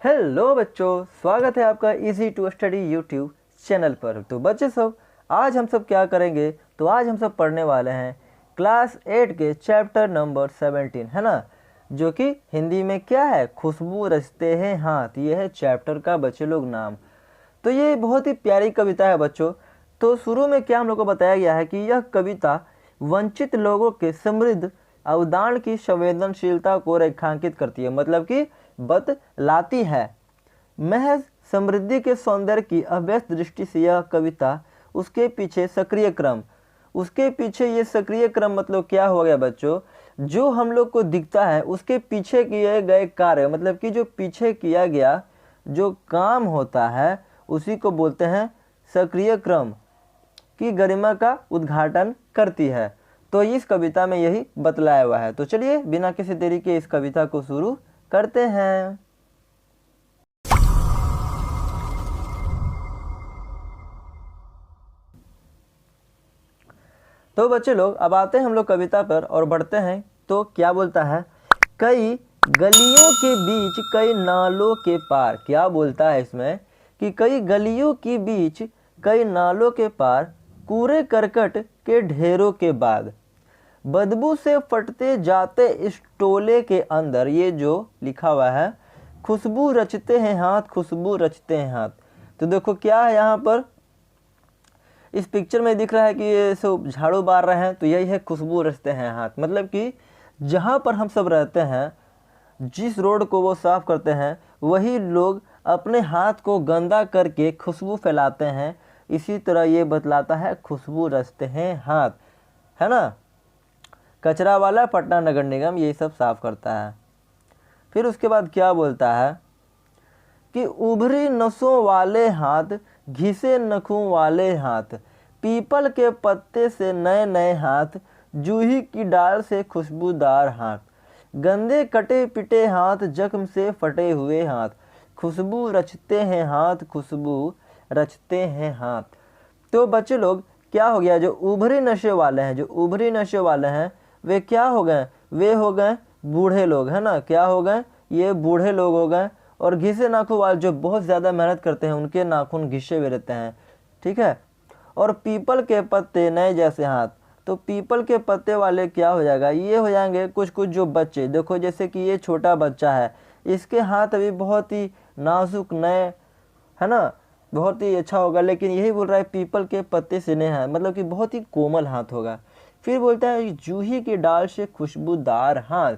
Hello बच्चों, स्वागत है आपका easy to study YouTube channel पर। तो बच्चे सब, आज हम सब क्या करेंगे? तो आज हम सब पढ़ने वाले हैं क्लास 8 के चैप्टर नंबर 17, है ना, जो कि हिंदी में क्या है? खुशबू रचते हैं हाथ। ये है चैप्टर का बच्चे लोग नाम। तो ये बहुत ही प्यारी कविता है बच्चों। तो शुरू में क्या हम लोग को बताया गया है कि यह कविता वंचित लोगों के समृद्ध अवदान की संवेदनशीलता को रेखांकित करती है, मतलब कि बतलाती है। महज समृद्धि के सौंदर्य की अव्यस्त दृष्टि से यह कविता उसके पीछे सक्रिय क्रम, उसके पीछे ये सक्रिय क्रम मतलब क्या हो गया बच्चों? जो हम लोग को दिखता है उसके पीछे किए गए कार्य, मतलब कि जो पीछे किया गया जो काम होता है उसी को बोलते हैं सक्रिय क्रम की गरिमा का उद्घाटन करती है। तो इस कविता में यही बतलाया हुआ है। तो चलिए बिना किसी देरी के इस कविता को शुरू करते हैं। तो बच्चे लोग अब आते हैं हम लोग कविता पर और बढ़ते हैं। तो क्या बोलता है? कई गलियों के बीच कई नालों के पार। क्या बोलता है इसमें कि कई गलियों के बीच कई नालों के पार, कूड़े करकट के ढेरों के बाद, बदबू से फटते जाते इस टोले के अंदर, ये जो लिखा हुआ है, खुशबू रचते हैं हाथ, खुशबू रचते हैं हाथ। तो देखो क्या है यहाँ पर इस पिक्चर में दिख रहा है कि ये सब झाड़ू मार रहे हैं। तो यही है खुशबू रचते हैं हाथ, मतलब कि जहाँ पर हम सब रहते हैं, जिस रोड को वो साफ करते हैं, वही लोग अपने हाथ को गंदा करके खुशबू फैलाते हैं। इसी तरह ये बतलाता है खुशबू रचते हैं हाथ, है ना। कचरा वाला पटना नगर निगम ये सब साफ करता है। फिर उसके बाद क्या बोलता है कि उभरी नसों वाले हाथ, घिसे नखों वाले हाथ, पीपल के पत्ते से नए नए हाथ, जूही की डाल से खुशबूदार हाथ, गंदे कटे पिटे हाथ, जख्म से फटे हुए हाथ, खुशबू रचते हैं हाथ, खुशबू रचते हैं हाथ। तो बच्चे लोग क्या हो गया? जो उभरे नशे वाले हैं, जो उभरी नशे वाले हैं वे क्या हो गए? वे हो गए बूढ़े लोग, है ना। क्या हो गए? ये बूढ़े लोग हो गए। और घिसे नाखून वाले जो बहुत ज़्यादा मेहनत करते हैं उनके नाखून घिसे हुए रहते हैं, ठीक है। और पीपल के पत्ते नए जैसे हाथ। तो पीपल के पत्ते वाले क्या हो जाएगा? ये हो जाएंगे कुछ कुछ जो बच्चे, देखो जैसे कि ये छोटा बच्चा है, इसके हाथ अभी बहुत ही नाजुक नए, है ना, बहुत ही अच्छा होगा। लेकिन यही बोल रहा है पीपल के पत्ते से नहीं है, मतलब कि बहुत ही कोमल हाथ होगा। फिर बोलता है जूही की डाल से खुशबूदार हाथ।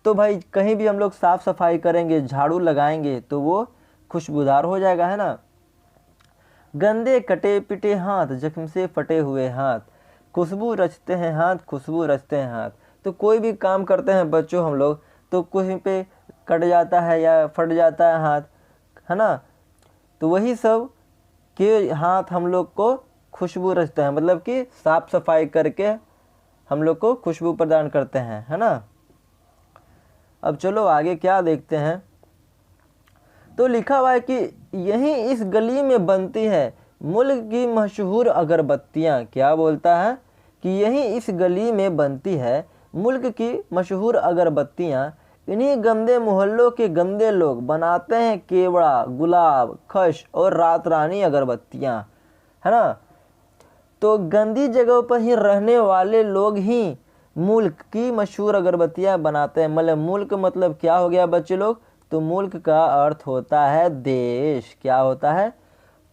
तो भाई कहीं भी हम लोग साफ सफाई करेंगे, झाड़ू लगाएंगे तो वो खुशबूदार हो जाएगा, है ना। गंदे कटे पिटे हाथ, जख्म से फटे हुए हाथ, खुशबू रचते हैं हाथ, खुशबू रचते हैं हाथ। तो कोई भी काम करते हैं बच्चों हम लोग, तो कहीं पे कट जाता है या फट जाता है हाथ, है ना। तो वही सब के हाथ हम लोग को खुशबू रचते हैं, मतलब कि साफ सफाई करके हम लोग को खुशबू प्रदान करते हैं, है ना। अब चलो आगे क्या देखते हैं। तो लिखा हुआ है कि यही इस गली में बनती है मुल्क की मशहूर अगरबत्तियाँ। क्या बोलता है कि यही इस गली में बनती है मुल्क की मशहूर अगरबत्तियाँ, इन्हीं गंदे मोहल्लों के गंदे लोग बनाते हैं केवड़ा, गुलाब, खश और रात रानी अगरबत्तियाँ, है ना। तो गंदी जगहों पर ही रहने वाले लोग ही मुल्क की मशहूर अगरबत्तियाँ बनाते हैं। मतलब मुल्क मतलब क्या हो गया बच्चे लोग? तो मुल्क का अर्थ होता है देश। क्या होता है?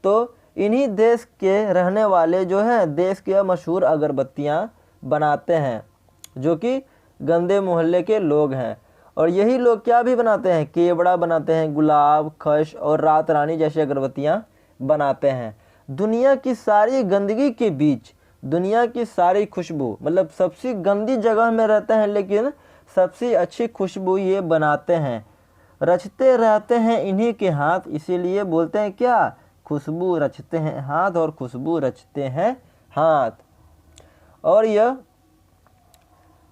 तो इन्हीं देश के रहने वाले जो हैं देश के मशहूर अगरबत्तियाँ बनाते हैं, जो कि गंदे मोहल्ले के लोग हैं। और यही लोग क्या भी बनाते हैं? केवड़ा बनाते हैं, गुलाब, खश और रात रानी जैसी अगरबत्तियाँ बनाते हैं। दुनिया की सारी गंदगी के बीच दुनिया की सारी खुशबू, मतलब सबसे गंदी जगह में रहते हैं लेकिन सबसे अच्छी खुशबू ये बनाते हैं। रचते रहते हैं इन्हीं के हाथ, इसीलिए बोलते हैं क्या? खुशबू रचते हैं हाथ और खुशबू रचते हैं हाथ। और यह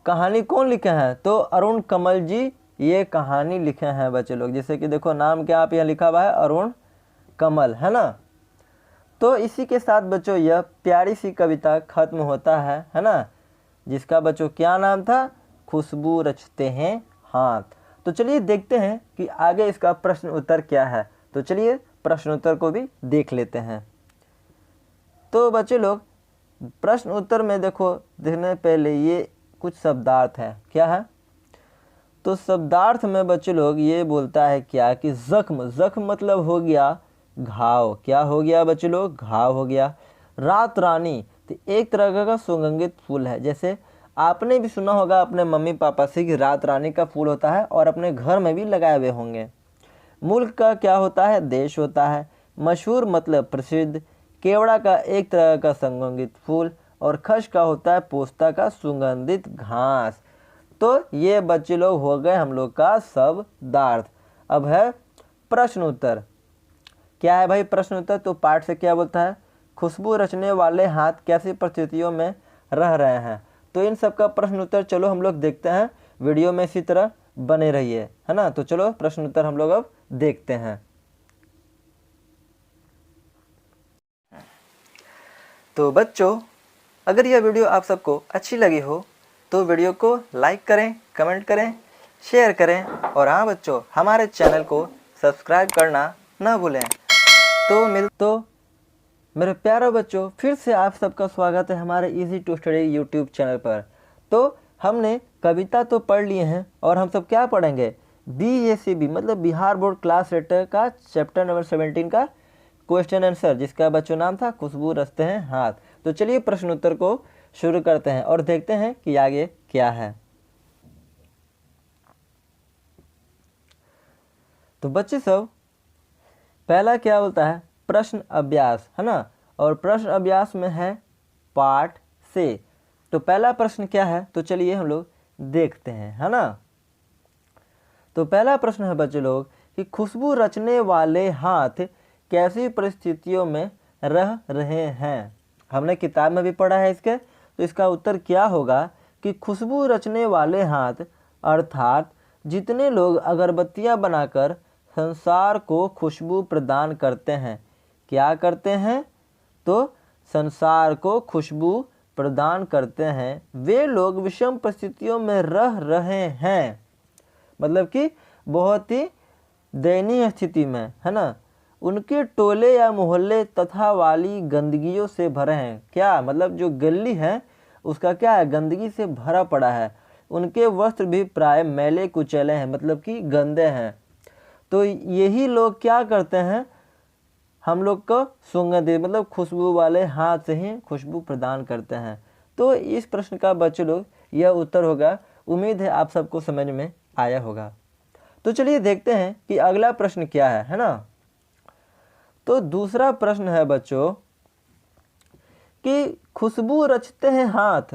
कहानी कौन लिखे हैं? तो अरुण कमल जी ये कहानी लिखे हैं बच्चे लोग। जैसे कि देखो नाम क्या आप यहाँ लिखा हुआ है, अरुण कमल, है ना। तो इसी के साथ बच्चों यह प्यारी सी कविता खत्म होता है ना, जिसका बच्चों क्या नाम था? खुशबू रचते हैं हाथ। तो चलिए देखते हैं कि आगे इसका प्रश्न उत्तर क्या है। तो चलिए प्रश्न उत्तर को भी देख लेते हैं। तो बच्चे लोग प्रश्न उत्तर में देखो, देखने पहले ये कुछ शब्दार्थ है। क्या है? तो शब्दार्थ में बच्चे लोग ये बोलता है क्या कि जख्म, जख्म मतलब हो गया घाव। क्या हो गया बच्चे लोग? घाव हो गया। रात रानी, तो एक तरह का सुगंधित फूल है। जैसे आपने भी सुना होगा अपने मम्मी पापा से कि रात रानी का फूल होता है और अपने घर में भी लगाए हुए होंगे। मुल्क का क्या होता है? देश होता है। मशहूर मतलब प्रसिद्ध। केवड़ा का एक तरह का सुगंधित फूल और खश का होता है पोस्ता का सुगंधित घास। तो ये बच्चे लोग हो गए हम लोग का शब्दार्थ। अब है प्रश्न उत्तर। क्या है भाई प्रश्न उत्तर? तो पाठ से क्या बोलता है? खुशबू रचने वाले हाथ कैसी परिस्थितियों में रह रहे हैं। तो इन सब का प्रश्न उत्तर चलो हम लोग देखते हैं। वीडियो में इसी तरह बने रहिए, है ना। तो चलो प्रश्न उत्तर हम लोग अब देखते हैं। तो बच्चों, अगर यह वीडियो आप सबको अच्छी लगी हो तो वीडियो को लाइक करें, कमेंट करें, शेयर करें और हाँ बच्चों, हमारे चैनल को सब्सक्राइब करना ना भूलें। तो मेरे प्यारे बच्चों, फिर से आप सबका स्वागत है हमारे easy to study YouTube channel पर। तो हमने कविता तो पढ़ लिए हैं और हम सब क्या पढ़ेंगे? BACB मतलब बिहार बोर्ड क्लास 8 का चैप्टर नंबर 17 का क्वेश्चन आंसर, जिसका बच्चों नाम था खुशबू रचते हैं हाथ। तो चलिए प्रश्न उत्तर को शुरू करते हैं और देखते हैं कि आगे क्या है। तो बच्चे सब, पहला क्या बोलता है? प्रश्न अभ्यास, है ना। और प्रश्न अभ्यास में है पाठ से। तो पहला प्रश्न क्या है? तो चलिए हम लोग देखते हैं, है ना। तो पहला प्रश्न है बच्चे लोग कि खुशबू रचने वाले हाथ कैसी परिस्थितियों में रह रहे हैं। हमने किताब में भी पढ़ा है इसके। तो इसका उत्तर क्या होगा कि खुशबू रचने वाले हाथ अर्थात जितने लोग अगरबत्तियां बनाकर संसार को खुशबू प्रदान करते हैं। क्या करते हैं? तो संसार को खुशबू प्रदान करते हैं, वे लोग विषम परिस्थितियों में रह रहे हैं। मतलब कि बहुत ही दयनीय स्थिति में, है ना। उनके टोले या मोहल्ले तथा वाली गंदगियों से भरे हैं। क्या मतलब? जो गली है उसका क्या है? गंदगी से भरा पड़ा है। उनके वस्त्र भी प्राय मैले कुचैले हैं, मतलब कि गंदे हैं। तो यही लोग क्या करते हैं? हम लोग को सुगंधित मतलब खुशबू वाले हाथ से ही खुशबू प्रदान करते हैं। तो इस प्रश्न का बच्चे लोग यह उत्तर होगा। उम्मीद है आप सबको समझ में आया होगा। तो चलिए देखते हैं कि अगला प्रश्न क्या है ना। तो दूसरा प्रश्न है बच्चों कि खुशबू रचते हैं हाथ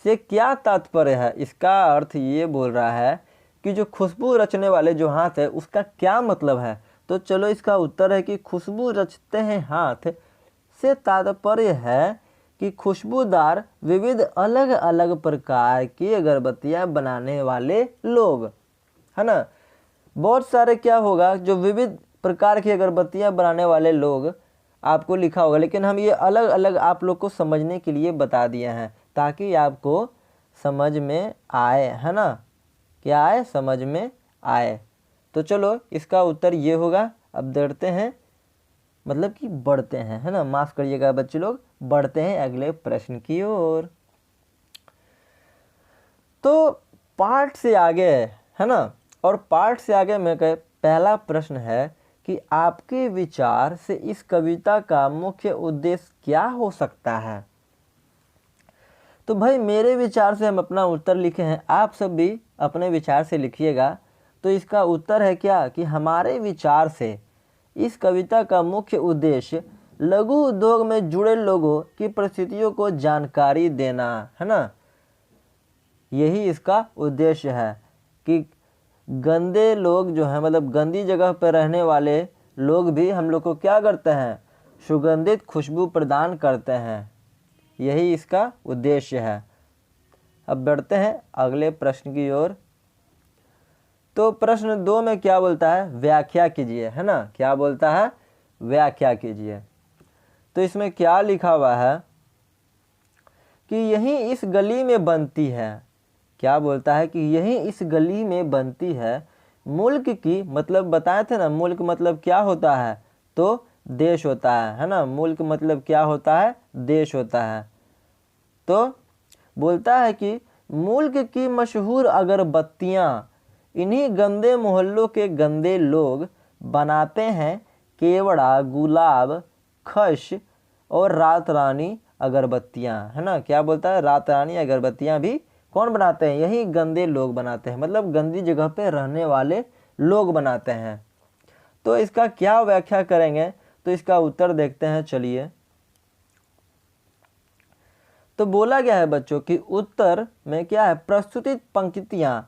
से क्या तात्पर्य है। इसका अर्थ ये बोल रहा है कि जो खुशबू रचने वाले जो हाथ है उसका क्या मतलब है। तो चलो इसका उत्तर है कि खुशबू रचते हैं हाथ से तात्पर्य है कि खुशबूदार विविध अलग अलग प्रकार की अगरबत्तियां बनाने वाले लोग, है ना। बहुत सारे क्या होगा, जो विविध प्रकार की अगरबत्तियां बनाने वाले लोग आपको लिखा होगा, लेकिन हम ये अलग अलग आप लोग को समझने के लिए बता दिए हैं ताकि आपको समझ में आए, है ना। क्या आए? समझ में आए। तो चलो इसका उत्तर ये होगा। अब बढ़ते हैं, मतलब कि बढ़ते हैं, है ना। माफ करिएगा बच्चे लोग, बढ़ते हैं अगले प्रश्न की ओर। तो पाठ से आगे, है ना, और पाठ से आगे में पहला प्रश्न है कि आपके विचार से इस कविता का मुख्य उद्देश्य क्या हो सकता है। तो भाई मेरे विचार से हम अपना उत्तर लिखे हैं, आप सब भी अपने विचार से लिखिएगा। तो इसका उत्तर है क्या कि हमारे विचार से इस कविता का मुख्य उद्देश्य लघु उद्योग में जुड़े लोगों की परिस्थितियों को जानकारी देना, है ना। यही इसका उद्देश्य है कि गंदे लोग जो हैं, मतलब गंदी जगह पर रहने वाले लोग भी हम लोग को क्या करते हैं? सुगंधित खुशबू प्रदान करते हैं। यही इसका उद्देश्य है। अब बढ़ते हैं अगले प्रश्न की ओर। तो प्रश्न 2 में क्या बोलता है? व्याख्या कीजिए, है ना। क्या बोलता है? व्याख्या कीजिए। तो इसमें क्या लिखा हुआ है कि यही इस गली में बनती है। क्या बोलता है कि यही इस गली में बनती है, मुल्क की मतलब बताए थे ना, मुल्क मतलब क्या होता है, तो देश होता है ना। मुल्क मतलब क्या होता है, देश होता है। तो बोलता है कि मुल्क की मशहूर अगरबत्तियां इन्हीं गंदे मोहल्लों के गंदे लोग बनाते हैं। केवड़ा, गुलाब, खश और रात रानी अगरबत्तियां, है ना। क्या बोलता है, रात रानी अगरबत्तियां भी कौन बनाते हैं, यही गंदे लोग बनाते हैं, मतलब गंदी जगह पे रहने वाले लोग बनाते हैं। तो इसका क्या व्याख्या करेंगे, तो इसका उत्तर देखते हैं, चलिए। तो बोला गया है बच्चों कि उत्तर में क्या है, प्रस्तुतित पंक्तियां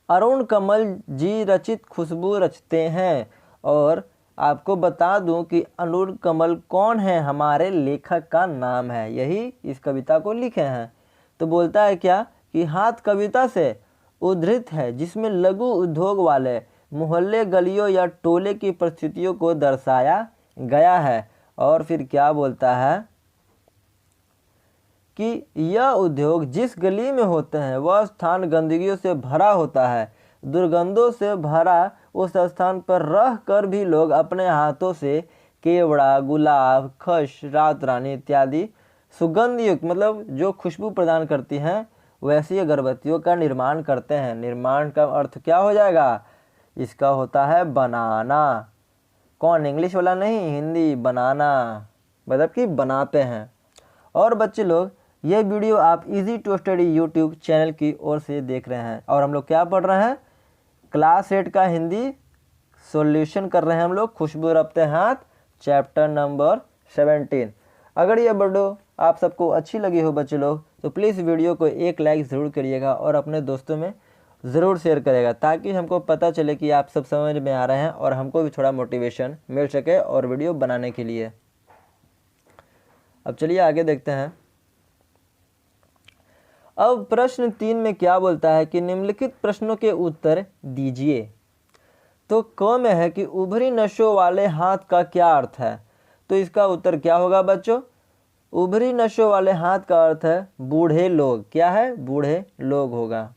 अरुण कमल जी रचित खुशबू रचते हैं। और आपको बता दूं कि अरुण कमल कौन है, हमारे लेखक का नाम है, यही इस कविता को लिखे हैं। तो बोलता है क्या कि हाथ कविता से उद्धृत है, जिसमें लघु उद्योग वाले मोहल्ले, गलियों या टोले की परिस्थितियों को दर्शाया गया है। और फिर क्या बोलता है कि यह उद्योग जिस गली में होते हैं वह स्थान गंदगियों से भरा होता है। दुर्गंधों से भरा उस स्थान पर रह कर भी लोग अपने हाथों से केवड़ा, गुलाब, खश, रात रानी इत्यादि सुगंध युक्त मतलब जो खुशबू प्रदान करती हैं वैसी अगरबत्तियों का निर्माण करते हैं। निर्माण का अर्थ क्या हो जाएगा, इसका होता है बनाना। कौन, इंग्लिश वाला नहीं, हिंदी, बनाना मतलब कि बनाते हैं। और बच्चे लोग, ये वीडियो आप easy to study YouTube channel की ओर से देख रहे हैं और हम लोग क्या पढ़ रहे हैं, क्लास 8 का हिंदी सॉल्यूशन कर रहे हैं हम लोग, खुशबू रखते हाथ, चैप्टर नंबर 17। अगर ये वीडियो आप सबको अच्छी लगी हो बच्चे लोग, तो प्लीज़ वीडियो को एक लाइक ज़रूर करिएगा और अपने दोस्तों में ज़रूर शेयर करेगा, ताकि हमको पता चले कि आप सब समझ में आ रहे हैं और हमको भी थोड़ा मोटिवेशन मिल सके और वीडियो बनाने के लिए। अब चलिए आगे देखते हैं। अब प्रश्न 3 में क्या बोलता है कि निम्नलिखित प्रश्नों के उत्तर दीजिए। तो क में है कि उभरी नसों वाले हाथ का क्या अर्थ है, तो इसका उत्तर क्या होगा बच्चों, उभरी नसों वाले हाथ का अर्थ है बूढ़े लोग। क्या है, बूढ़े लोग होगा।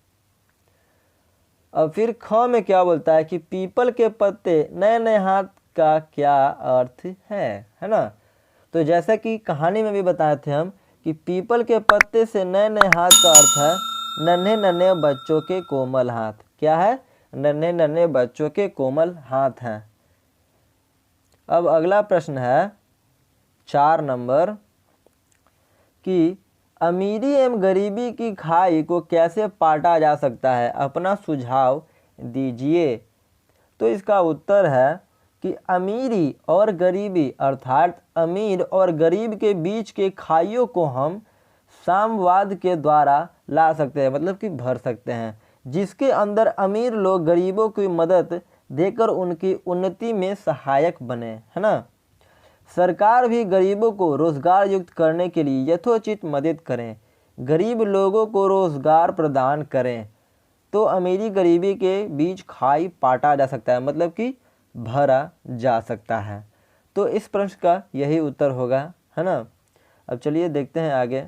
अब फिर ख में क्या बोलता है कि पीपल के पत्ते नए नए हाथ का क्या अर्थ है ना। तो जैसा कि कहानी में भी बताए थे हम कि पीपल के पत्ते से नए नए हाथ का अर्थ है नन्हे नन्हे बच्चों के कोमल हाथ। क्या है, नन्हे नन्हे बच्चों के कोमल हाथ हैं। अब अगला प्रश्न है 4 नंबर कि अमीरी एवं गरीबी की खाई को कैसे पाटा जा सकता है, अपना सुझाव दीजिए। तो इसका उत्तर है कि अमीरी और गरीबी अर्थात अमीर और गरीब के बीच के खाइयों को हम साम्यवाद के द्वारा ला सकते हैं, मतलब कि भर सकते हैं, जिसके अंदर अमीर लोग गरीबों की मदद देकर उनकी उन्नति में सहायक बने, है ना। सरकार भी गरीबों को रोजगार युक्त करने के लिए यथोचित मदद करें, गरीब लोगों को रोजगार प्रदान करें, तो अमीरी गरीबी के बीच खाई पाटा जा सकता है, मतलब कि भरा जा सकता है। तो इस प्रश्न का यही उत्तर होगा, है ना। अब चलिए देखते हैं आगे।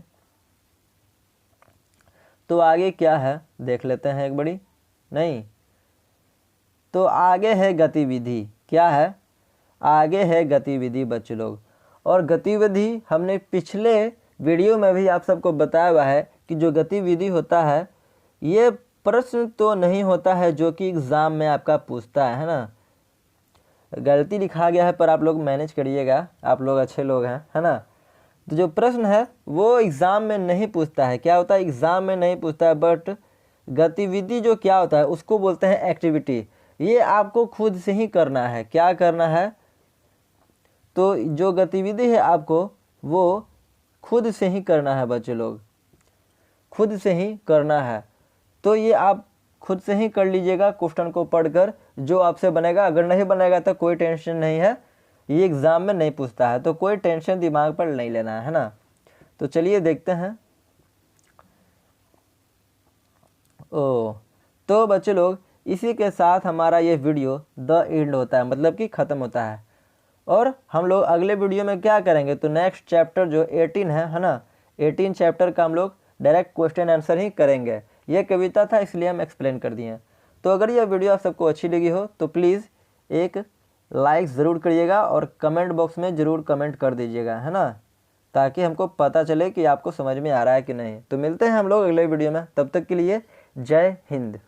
तो आगे क्या है देख लेते हैं एक बड़ी, नहीं तो आगे है गतिविधि। क्या है, आगे है गतिविधि बच्चे लोग। और गतिविधि हमने पिछले वीडियो में भी आप सबको बताया हुआ है कि जो गतिविधि होता है ये प्रश्न तो नहीं होता है जो कि एग्ज़ाम में आपका पूछता है ना। गलती लिखा गया है पर आप लोग मैनेज करिएगा, आप लोग अच्छे लोग हैं, है ना। तो जो प्रश्न है वो एग्ज़ाम में नहीं पूछता है, क्या होता है, एग्ज़ाम में नहीं पूछता है, बट गतिविधि जो क्या होता है उसको बोलते हैं एक्टिविटी। ये आपको खुद से ही करना है। क्या करना है, तो जो गतिविधि है आपको वो खुद से ही करना है बच्चे लोग, खुद से ही करना है। तो ये आप खुद से ही कर लीजिएगा क्वेश्चन को पढ़कर, जो आपसे बनेगा। अगर नहीं बनेगा तो कोई टेंशन नहीं है, ये एग्ज़ाम में नहीं पूछता है, तो कोई टेंशन दिमाग पर नहीं लेना है ना। तो चलिए देखते हैं। तो बच्चे लोग इसी के साथ हमारा ये वीडियो द एंड होता है, मतलब कि ख़त्म होता है। और हम लोग अगले वीडियो में क्या करेंगे, तो नेक्स्ट चैप्टर जो 18 है ना, 18 चैप्टर का हम लोग डायरेक्ट क्वेश्चन आंसर ही करेंगे। ये कविता था इसलिए हम एक्सप्लेन कर दिए। तो अगर यह वीडियो आप सबको अच्छी लगी हो तो प्लीज़ एक लाइक ज़रूर करिएगा और कमेंट बॉक्स में ज़रूर कमेंट कर दीजिएगा, है ना, ताकि हमको पता चले कि आपको समझ में आ रहा है कि नहीं। तो मिलते हैं हम लोग अगले वीडियो में, तब तक के लिए जय हिंद।